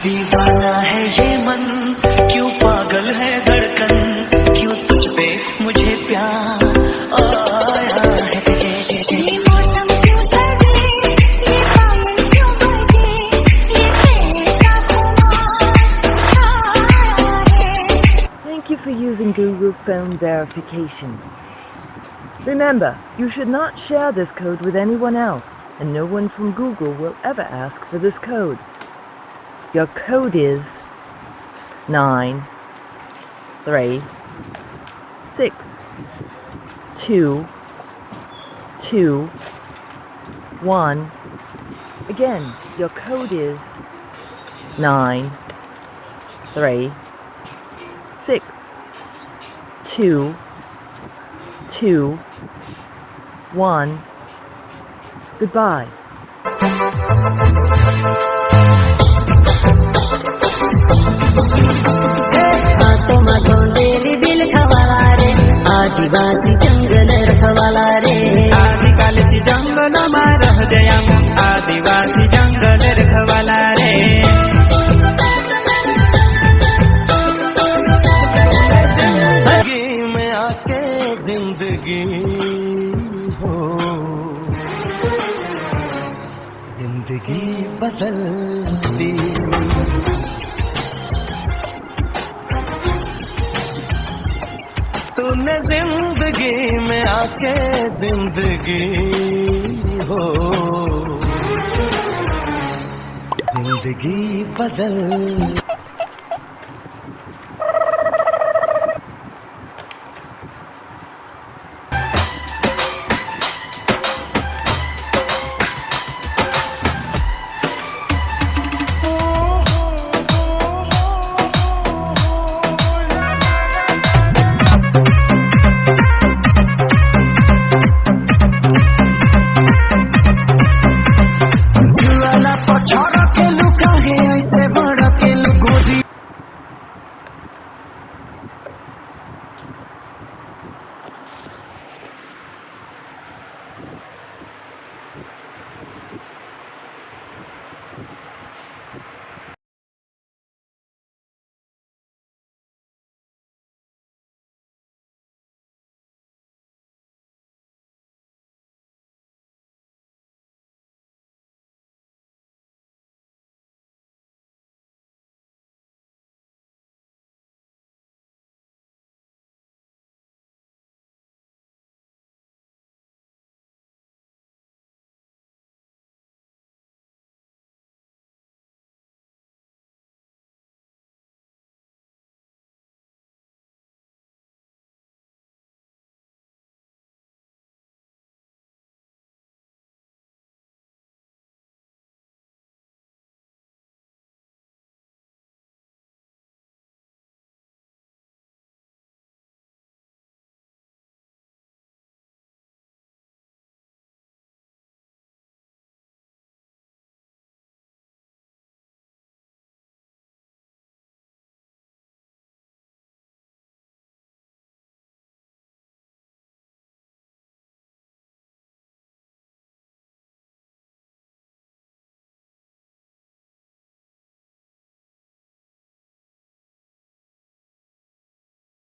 दीवाना है ये मन, क्यों पागल है धड़कन, क्यों तुझ पे मुझे प्यार आया है। ये मौसम क्यों सर्दी, ये पागल क्यों बरगे, ये तेरे साथ आया है। Thank you for using Google Phone Verification. Remember, you should not share this code with anyone else, and no one from Google will ever ask for this code. Your code is 9 3 6 2 2 1. Again, your code is 9 3 6 2 2 1. Goodbye. आदिवासी जंगल रखवाला रे, आदिकालची जंगल मारह जयम, आदिवासी जंगल रखवाला रे। जिंदगी में आके जिंदगी हो, जिंदगी बदल दी। तूने जिंदगी में आके जिंदगी हो, जिंदगी बदल